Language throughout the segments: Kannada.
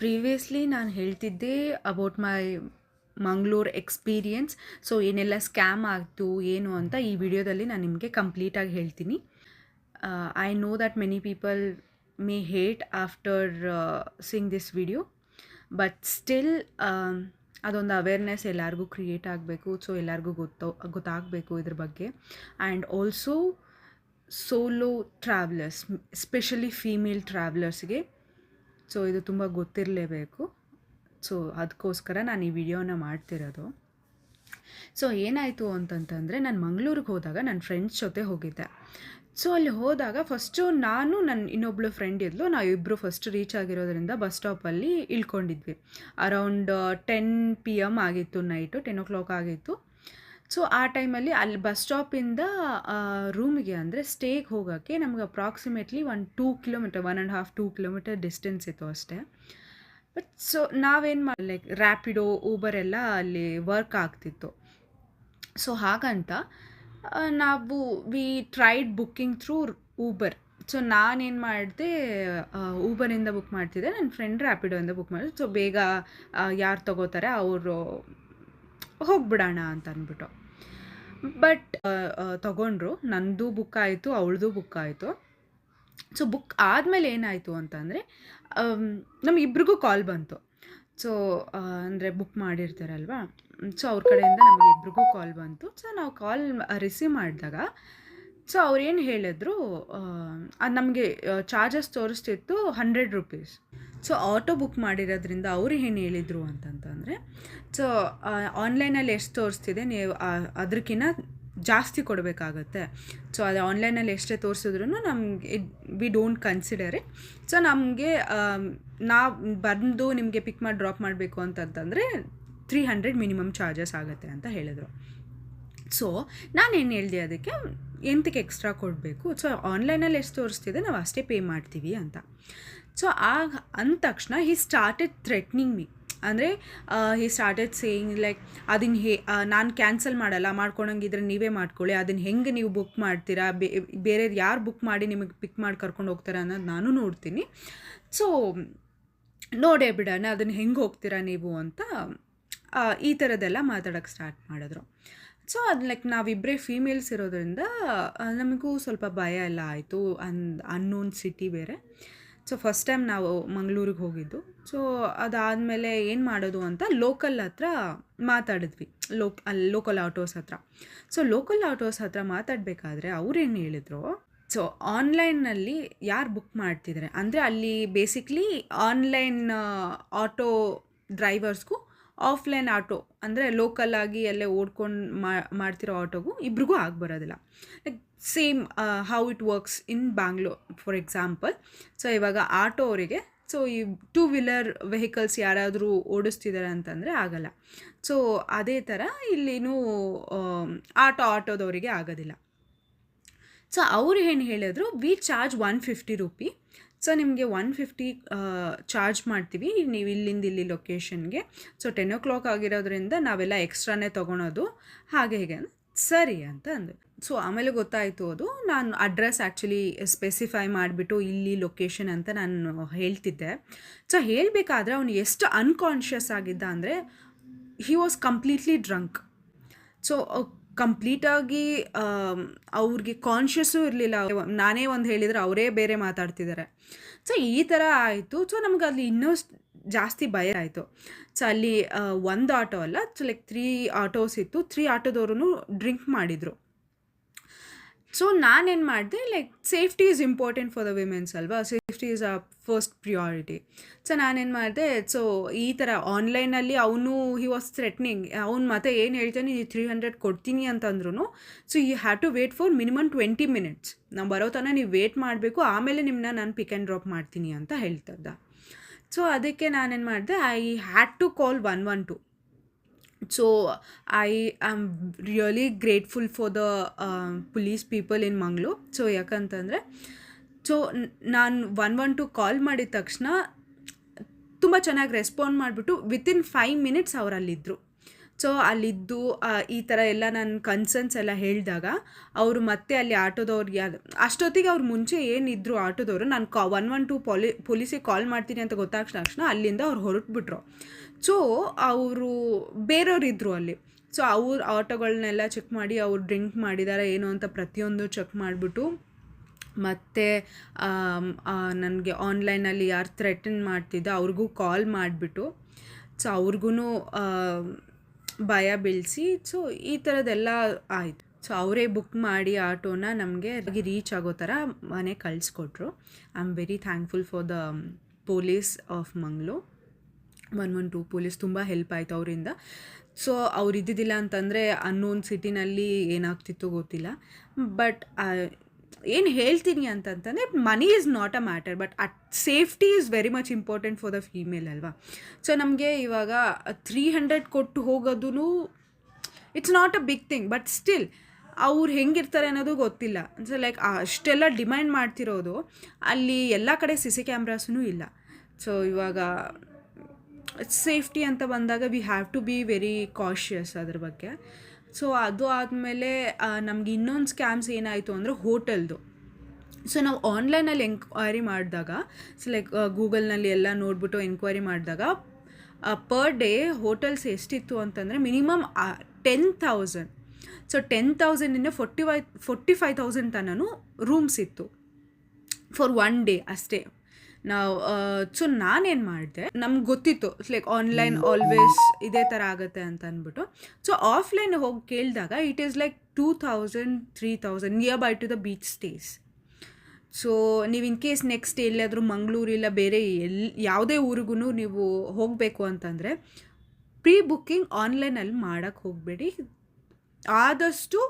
ಪ್ರೀವಿಯಸ್ಲಿ ನಾನು ಹೇಳ್ತಿದ್ದೆ about my Mangaluru experience. So ಏನೆಲ್ಲ ಸ್ಕ್ಯಾಮ್ ಆಯಿತು ಏನು ಅಂತ ಈ ವಿಡಿಯೋದಲ್ಲಿ ನಾನು ನಿಮಗೆ ಕಂಪ್ಲೀಟಾಗಿ ಹೇಳ್ತೀನಿ. I know that many people may hate after seeing this video, but still ಅದೊಂದು ಅವೇರ್ನೆಸ್ ಎಲ್ಲರಿಗೂ ಕ್ರಿಯೇಟ್ ಆಗಬೇಕು. ಸೊ ಎಲ್ಲರಿಗೂ ಗೊತ್ತಾಗಬೇಕು ಇದ್ರ ಬಗ್ಗೆ. And also solo travellers, especially female ಟ್ರಾವೆಲರ್ಸ್ಗೆ ಸೊ ಇದು ತುಂಬ ಗೊತ್ತಿರಲೇಬೇಕು. ಸೊ ಅದಕ್ಕೋಸ್ಕರ ನಾನು ಈ ವಿಡಿಯೋನ ಮಾಡ್ತಿರೋದು. ಸೊ ಏನಾಯಿತು ಅಂತಂತಂದರೆ, ನಾನು ಮಂಗಳೂರಿಗೆ ಹೋದಾಗ ನನ್ನ ಫ್ರೆಂಡ್ಸ್ ಜೊತೆ ಹೋಗಿದ್ದೆ. ಸೊ ಅಲ್ಲಿ ಹೋದಾಗ ಫಸ್ಟು ನಾನು ನನ್ನ ಇನ್ನೊಬ್ಳು ಫ್ರೆಂಡ್ ಇದ್ಲು, ನಾವಿಬ್ಬರು ಫಸ್ಟ್ ರೀಚ್ ಆಗಿರೋದ್ರಿಂದ ಬಸ್ ಸ್ಟಾಪಲ್ಲಿ ಇಳ್ಕೊಂಡಿದ್ವಿ. ಅರೌಂಡ್ 10 PM ಆಗಿತ್ತು, ನೈಟು 10 o'clock ಆಗಿತ್ತು. ಸೊ ಆ ಟೈಮಲ್ಲಿ ಅಲ್ಲಿ ಬಸ್ ಸ್ಟಾಪಿಂದ ರೂಮಿಗೆ ಅಂದರೆ ಸ್ಟೇಗೆ ಹೋಗೋಕ್ಕೆ ನಮ್ಗೆ ಅಪ್ರಾಕ್ಸಿಮೇಟ್ಲಿ 2 ಕಿಲೋಮೀಟರ್, 1.5-2 ಕಿಲೋಮೀಟರ್ ಡಿಸ್ಟೆನ್ಸ್ ಇತ್ತು ಅಷ್ಟೇ. ಬಟ್ ಸೊ ನಾವೇನು ಲೈಕ್ ರ್ಯಾಪಿಡೋ, ಊಬರ್ ಎಲ್ಲ ಅಲ್ಲಿ ವರ್ಕ್ ಆಗ್ತಿತ್ತು. ಸೊ ಹಾಗಂತ ನಾವು we tried booking through Uber. So ನಾನೇನು ಮಾಡಿದೆ, ಊಬರಿಂದ ಬುಕ್ ಮಾಡ್ತಿದ್ದೆ, ನನ್ನ ಫ್ರೆಂಡ್ ರ್ಯಾಪಿಡೋಯಿಂದ ಬುಕ್ ಮಾಡಿದೆ. ಸೊ ಬೇಗ ಯಾರು ತೊಗೋತಾರೆ ಅವರು ಹೋಗ್ಬಿಡೋಣ ಅಂತ ಅಂದ್ಬಿಟ್ಟು. ಬಟ್ ತೊಗೊಂಡ್ರು, ನನ್ನದು ಬುಕ್ ಆಯಿತು, ಅವಳದು ಬುಕ್ ಆಯಿತು. ಸೊ ಬುಕ್ ಆದಮೇಲೆ ಏನಾಯಿತು ಅಂತಂದರೆ, ನಮಗಿಬ್ರಿಗೂ ಕಾಲ್ ಬಂತು. ಸೊ ಅಂದರೆ ಬುಕ್ ಮಾಡಿರ್ತಾರಲ್ವ, ಸೊ ಅವ್ರ ಕಡೆಯಿಂದ ನಮಗೆ ಇಬ್ರಿಗೂ ಕಾಲ್ ಬಂತು. ಸೊ ನಾವು ಕಾಲ್ ರಿಸೀವ್ ಮಾಡಿದಾಗ ಸೊ ಅವ್ರೇನು ಹೇಳಿದ್ರು, ಅದು ನಮಗೆ ಚಾರ್ಜಸ್ ತೋರಿಸ್ತಿತ್ತು 100 rupees. ಸೊ ಆಟೋ ಬುಕ್ ಮಾಡಿರೋದ್ರಿಂದ ಅವರು ಏನು ಹೇಳಿದರು ಅಂತಂತಂದರೆ, ಸೊ ಆನ್ಲೈನಲ್ಲಿ ಎಷ್ಟು ತೋರಿಸ್ತಿದೆ ನೀವು ಅದಕ್ಕಿಂತ ಜಾಸ್ತಿ ಕೊಡಬೇಕಾಗತ್ತೆ. ಸೊ ಅದು ಆನ್ಲೈನಲ್ಲಿ ಎಷ್ಟೇ ತೋರಿಸಿದ್ರು ನಮಗೆ we don't consider it. So ನಮಗೆ ನಾವು ಬಂದು ನಿಮಗೆ ಪಿಕ್ ಮಾಡಿ ಡ್ರಾಪ್ ಮಾಡಬೇಕು ಅಂತಂತಂದರೆ 300 ಮಿನಿಮಮ್ ಚಾರ್ಜಸ್ ಆಗುತ್ತೆ ಅಂತ ಹೇಳಿದರು. ಸೊ ನಾನೇನು ಹೇಳಿದೆ, ಅದಕ್ಕೆ ಎಂತಕ್ಕೆ ಎಕ್ಸ್ಟ್ರಾ ಕೊಡಬೇಕು, ಸೊ ಆನ್ಲೈನಲ್ಲಿ ಎಷ್ಟು ತೋರಿಸ್ತಿದೆ ನಾವು ಅಷ್ಟೇ ಪೇ ಮಾಡ್ತೀವಿ ಅಂತ. ಸೊ ಆಗ ಅಂದ ತಕ್ಷಣ ಹಿ ಸ್ಟಾರ್ಟೆಡ್ ಥ್ರೆಟ್ನಿಂಗ್ ಮೀ. ಅಂದರೆ ಹಿ ಸ್ಟಾರ್ಟೆಡ್ ಸೇಯಿಂಗ್ ಲೈಕ್, ಅದನ್ನು ನಾನು ಕ್ಯಾನ್ಸಲ್ ಮಾಡಲ್ಲ, ಮಾಡ್ಕೊಳಂಗಿದ್ರೆ ನೀವೇ ಮಾಡ್ಕೊಳ್ಳಿ, ಅದನ್ನು ಹೆಂಗೆ ನೀವು ಬುಕ್ ಮಾಡ್ತೀರಾ, ಬೇರೆ ಯಾರು ಬುಕ್ ಮಾಡಿ ನಿಮಗೆ ಪಿಕ್ ಮಾಡಿ ಕರ್ಕೊಂಡು ಹೋಗ್ತಾರೆ ಅನ್ನೋದು ನಾನು ನೋಡ್ತೀನಿ. ಸೊ ನೋಡೇ ಬಿಡೋಣ, ಅದನ್ನು ಹೆಂಗೆ ಹೋಗ್ತೀರಾ ನೀವು ಅಂತ ಈ ಥರದ್ದೆಲ್ಲ ಮಾತಾಡೋಕ್ಕೆ ಸ್ಟಾರ್ಟ್ ಮಾಡಿದ್ರು. ಸೊ ಅದು ಲೈಕ್ ನಾವಿಬ್ಬರೇ ಫೀಮೇಲ್ಸ್ ಇರೋದ್ರಿಂದ ನಮಗೂ ಸ್ವಲ್ಪ ಭಯ ಎಲ್ಲ ಆಯಿತು. ಅನ್ನೋನ್ ಸಿಟಿ ಬೇರೆ. ಸೊ ಫಸ್ಟ್ ಟೈಮ್ ನಾವು ಮಂಗಳೂರಿಗೆ ಹೋಗಿದ್ದು. ಸೊ ಅದಾದಮೇಲೆ ಏನು ಮಾಡೋದು ಅಂತ ಲೋಕಲ್ ಹತ್ರ ಮಾತಾಡಿದ್ವಿ, ಲೋಕಲ್ ಆಟೋಸ್ ಹತ್ರ. ಸೊ ಲೋಕಲ್ ಆಟೋಸ್ ಹತ್ರ ಮಾತಾಡಬೇಕಾದ್ರೆ ಅವ್ರೇನು ಹೇಳಿದ್ರು, ಸೊ ಆನ್ಲೈನ್ನಲ್ಲಿ ಯಾರು ಬುಕ್ ಮಾಡ್ತಿದ್ದಾರೆ ಅಂದರೆ ಅಲ್ಲಿ ಬೇಸಿಕ್ಲಿ ಆನ್ಲೈನ್ ಆಟೋ ಡ್ರೈವರ್ಸ್ಗೂ ಆಫ್ಲೈನ್ ಆಟೋ ಅಂದರೆ ಲೋಕಲ್ಲಾಗಿ ಅಲ್ಲೇ ಓಡ್ಕೊಂಡು ಮಾಡ್ತಿರೋ ಆಟೋಗೂ ಇಬ್ರಿಗೂ ಬರೋದಿಲ್ಲ. Like same how it works in Bangalore for example. So ಇವಾಗ ಆಟೋ ಅವರಿಗೆ, ಸೊ ಈ 2 wheeler ವೆಹಿಕಲ್ಸ್ ಯಾರಾದರೂ ಓಡಿಸ್ತಿದ್ದಾರೆ ಅಂತಂದರೆ ಆಗಲ್ಲ. ಸೊ ಅದೇ ಥರ ಇಲ್ಲಿನೂ ಆಟೋದವರಿಗೆ ಆಗೋದಿಲ್ಲ. ಸೊ ಅವ್ರು ಏನು ಹೇಳಿದ್ರು, ವಿ ಚಾರ್ಜ್ 150 ರೂಪಿ. ಸೊ ನಿಮಗೆ 150 ಚಾರ್ಜ್ ಮಾಡ್ತೀವಿ ನೀವು ಇಲ್ಲಿಂದ ಇಲ್ಲಿ ಲೊಕೇಶನ್ಗೆ. ಸೊ 10 o'clock ಆಗಿರೋದ್ರಿಂದ ನಾವೆಲ್ಲ ಎಕ್ಸ್ಟ್ರಾನೇ ತೊಗೊಳೋದು, ಹಾಗೆ ಹೀಗೆ ಸರಿ ಅಂತ ಅಂದರು. ಸೊ ಆಮೇಲೆ ಗೊತ್ತಾಯಿತು, ಅದು ನಾನು ಅಡ್ರೆಸ್ ಆ್ಯಕ್ಚುಲಿ ಸ್ಪೆಸಿಫೈ ಮಾಡಿಬಿಟ್ಟು ಇಲ್ಲಿ ಲೊಕೇಶನ್ ಅಂತ ನಾನು ಹೇಳ್ತಿದ್ದೆ. ಸೊ ಹೇಳಬೇಕಾದ್ರೆ ಅವನು ಎಷ್ಟು ಅನ್ಕಾನ್ಷಿಯಸ್ ಆಗಿದ್ದ ಅಂದರೆ, he was completely drunk. So ಕಂಪ್ಲೀಟಾಗಿ ಅವ್ರಿಗೆ ಕಾನ್ಷಿಯಸ್ಸೂ ಇರಲಿಲ್ಲ. ನಾನೇ ಒಂದು ಹೇಳಿದರೆ ಅವರೇ ಬೇರೆ ಮಾತಾಡ್ತಿದ್ದಾರೆ. ಸೊ ಈ ಥರ ಆಯಿತು. ಸೊ ನಮ್ಗೆ ಅಲ್ಲಿ ಇನ್ನೂ ಜಾಸ್ತಿ ಭಯ ಆಯಿತು. ಸೊ ಅಲ್ಲಿ ಒಂದು ಆಟೋ ಅಲ್ಲ, ಸೊ ಲೈಕ್ 3 ಆಟೋಸ್ ಇತ್ತು. 3 ಆಟೋದವ್ರೂ ಡ್ರಿಂಕ್ ಮಾಡಿದರು. ಸೊ ನಾನೇನು ಮಾಡಿದೆ, like safety is important for the womens ಅಲ್ವಾ, safety is a first priority. So ನಾನೇನು ಮಾಡಿದೆ, ಸೊ ಈ ಥರ ಆನ್ಲೈನಲ್ಲಿ ಅವನು ಹಿ ವಾಸ್ ಥ್ರೆಟ್ನಿಂಗ್. ಅವ್ನು ಮತ್ತೆ ಏನು ಹೇಳ್ತಾನೆ, 300 ಕೊಡ್ತೀನಿ ಅಂತಂದ್ರೂ, so you have to wait for minimum 20 minutes. ನಾವು ಬರೋ ತನಕ ನೀವು ವೇಟ್ ಮಾಡಬೇಕು, ಆಮೇಲೆ ನಿಮ್ಮನ್ನ ನಾನು ಪಿಕ್ ಆ್ಯಂಡ್ ಡ್ರಾಪ್ ಮಾಡ್ತೀನಿ ಅಂತ ಹೇಳ್ತದ್ದ. ಸೊ ಅದಕ್ಕೆ ನಾನೇನು ಮಾಡಿದೆ, I had to call 112. So I am really grateful for the police people in Mangaluru. So ಯಾಕಂತಂದರೆ, ಸೊ ನಾನು 112 ಕಾಲ್ ಮಾಡಿದ ತಕ್ಷಣ ತುಂಬ ಚೆನ್ನಾಗಿ ರೆಸ್ಪಾಂಡ್ ಮಾಡಿಬಿಟ್ಟು ವಿತಿನ್ 5 minutes ಅವರಲ್ಲಿದ್ದರು. ಸೊ ಅಲ್ಲಿದ್ದು ಈ ಥರ ಎಲ್ಲ ನನ್ನ ಕನ್ಸರ್ನ್ಸ್ ಎಲ್ಲ ಹೇಳಿದಾಗ ಅವರು ಮತ್ತೆ ಅಲ್ಲಿ ಆಟೋದವ್ರಿಗೆ ಅಷ್ಟೊತ್ತಿಗೆ ಅವ್ರು ಮುಂಚೆ ಏನಿದ್ರು ಆಟೋದವರು ನಾನು 112 ಪೊಲೀಸಿಗೆ ಕಾಲ್ ಮಾಡ್ತೀನಿ ಅಂತ ಗೊತ್ತಾದ ತಕ್ಷಣ ಅಲ್ಲಿಂದ ಅವ್ರು ಹೊರಟ್ಬಿಟ್ರು. ಸೊ ಅವರು ಬೇರೆಯವ್ರು ಇದ್ದರು ಅಲ್ಲಿ. ಸೊ ಅವ್ರು ಆಟೋಗಳನ್ನೆಲ್ಲ ಚೆಕ್ ಮಾಡಿ ಅವ್ರು ಡ್ರಿಂಕ್ ಮಾಡಿದ್ದಾರೆ ಏನು ಅಂತ ಪ್ರತಿಯೊಂದು ಚೆಕ್ ಮಾಡಿಬಿಟ್ಟು ಮತ್ತು ನನಗೆ ಆನ್ಲೈನಲ್ಲಿ ಯಾರು ಥ್ರೆಟನ್ ಮಾಡ್ತಿದ್ದ ಅವ್ರಿಗೂ ಕಾಲ್ ಮಾಡಿಬಿಟ್ಟು ಸೊ ಅವ್ರಿಗೂ ಭಯ ಬೀಳಿಸಿ ಸೊ ಈ ಥರದ್ದೆಲ್ಲ ಆಯಿತು. ಸೊ ಅವರೇ ಬುಕ್ ಮಾಡಿ ಆಟೋನ ನಮಗೆ ರೀಚ್ ಆಗೋ ಥರ ಮನೆ ಕಳಿಸ್ಕೊಟ್ರು. I am very thankful for the police of Mangalore. 112 police ತುಂಬ ಹೆಲ್ಪ್ ಆಯಿತು ಅವರಿಂದ. ಸೊ ಅವ್ರು ಇದ್ದಿದ್ದಿಲ್ಲ ಅಂತಂದರೆ ಅನ್ನೋನ್ ಸಿಟಿನಲ್ಲಿ ಏನಾಗ್ತಿತ್ತು ಗೊತ್ತಿಲ್ಲ. ಬಟ್ ಏನು ಹೇಳ್ತೀನಿ ಅಂತಂತಂದರೆ money is not a matter, but safety is very much important for the female ಅಲ್ವಾ. ಸೊ ನಮಗೆ ಇವಾಗ 300 ಕೊಟ್ಟು ಹೋಗೋದು it's not a big thing, but still ಅವ್ರು ಹೆಂಗಿರ್ತಾರೆ ಅನ್ನೋದು ಗೊತ್ತಿಲ್ಲ. ಸೊ ಲೈಕ್ ಅಷ್ಟೆಲ್ಲ ಡಿಮ್ಯಾಂಡ್ ಮಾಡ್ತಿರೋದು, ಅಲ್ಲಿ ಎಲ್ಲ ಕಡೆ CC ಕ್ಯಾಮ್ರಾಸೂ ಇಲ್ಲ. ಸೊ ಇವಾಗ ಸೇಫ್ಟಿ ಅಂತ ಬಂದಾಗ we have to be very cautious ಅದ್ರ ಬಗ್ಗೆ. ಸೊ ಅದು ಆದಮೇಲೆ ನಮ್ಗೆ ಇನ್ನೊಂದು ಸ್ಕ್ಯಾಮ್ಸ್ ಏನಾಯಿತು ಅಂದರೆ ಹೋಟೆಲ್ದು. ಸೊ ನಾವು ಆನ್ಲೈನಲ್ಲಿ ಎಂಕ್ವೈರಿ ಮಾಡಿದಾಗ ಸೊ ಲೈಕ್ ಗೂಗಲ್ನಲ್ಲಿ ಎಲ್ಲ ನೋಡಿಬಿಟ್ಟು ಎಂಕ್ವೈರಿ ಮಾಡಿದಾಗ ಪರ್ ಡೇ ಹೋಟೆಲ್ಸ್ ಎಷ್ಟಿತ್ತು ಅಂತಂದರೆ ಮಿನಿಮಮ್ 10,000. ಸೊ 10,000ಇಂದ 45,000 ತನೂ ರೂಮ್ಸ್ ಇತ್ತು ಫಾರ್ 1 ಡೇ ಅಷ್ಟೇ. ನಾವು ಸೊ ನಾನೇನು ಮಾಡಿದೆ, ನಮ್ಗೆ ಗೊತ್ತಿತ್ತು ಲೈಕ್ ಆನ್ಲೈನ್ ಆಲ್ವೇಸ್ ಇದೇ ಥರ ಆಗುತ್ತೆ ಅಂತ ಅಂದ್ಬಿಟ್ಟು. ಸೊ ಆಫ್ಲೈನ್ ಹೋಗಿ ಕೇಳಿದಾಗ it is like 2,000 3,000 near by two the beach stays. So ನೀವು ಇನ್ ಕೇಸ್ ನೆಕ್ಸ್ಟ್ ಎಲ್ಲಾದರೂ ಮಂಗಳೂರಿಲ್ಲ ಬೇರೆ ಯಾವುದೇ ಊರಿಗೂ ನೀವು ಹೋಗಬೇಕು ಅಂತಂದರೆ ಪ್ರೀ ಬುಕ್ಕಿಂಗ್ ಆನ್ಲೈನಲ್ಲಿ ಮಾಡೋಕ್ಕೆ ಹೋಗಬೇಡಿ. ಆದಷ್ಟು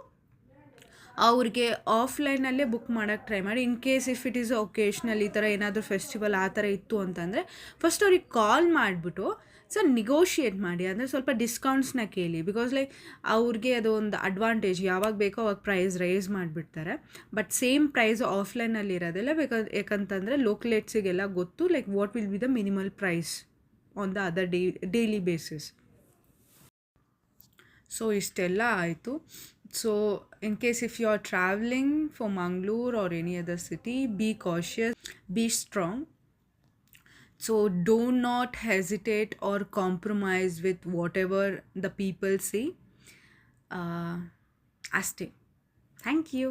ಅವ್ರಿಗೆ ಆಫ್ಲೈನಲ್ಲೇ ಬುಕ್ ಮಾಡೋಕ್ಕೆ ಟ್ರೈ ಮಾಡಿ. In case if it is occasional ಈ ಥರ ಏನಾದರೂ ಫೆಸ್ಟಿವಲ್ ಆ ಥರ ಇತ್ತು ಅಂತಂದರೆ ಫಸ್ಟ್ ಅವ್ರಿಗೆ ಕಾಲ್ ಮಾಡಿಬಿಟ್ಟು ಸೊ ನಿಗೋಷಿಯೇಟ್ ಮಾಡಿ, ಅಂದರೆ ಸ್ವಲ್ಪ ಡಿಸ್ಕೌಂಟ್ಸ್ನ ಕೇಳಿ. ಬಿಕಾಸ್ ಲೈಕ್ ಅವ್ರಿಗೆ ಅದು ಒಂದು ಅಡ್ವಾಂಟೇಜ್, ಯಾವಾಗ ಬೇಕೋ ಅವಾಗ ಪ್ರೈಸ್ ರೈಸ್ ಮಾಡಿಬಿಡ್ತಾರೆ. ಬಟ್ ಸೇಮ್ ಪ್ರೈಸ್ ಆಫ್ಲೈನಲ್ಲಿ ಇರೋದಿಲ್ಲ. ಯಾಕಂತಂದರೆ ಲೋಕಲೇಟ್ಸಿಗೆಲ್ಲ ಗೊತ್ತು like what will be the minimal price on the other daily basis. So ಇಷ್ಟೆಲ್ಲ ಆಯಿತು. So in case if you are traveling for Mangalore or any other city, be cautious, be strong. So do not hesitate or compromise with whatever the people say. Aste. Thank you.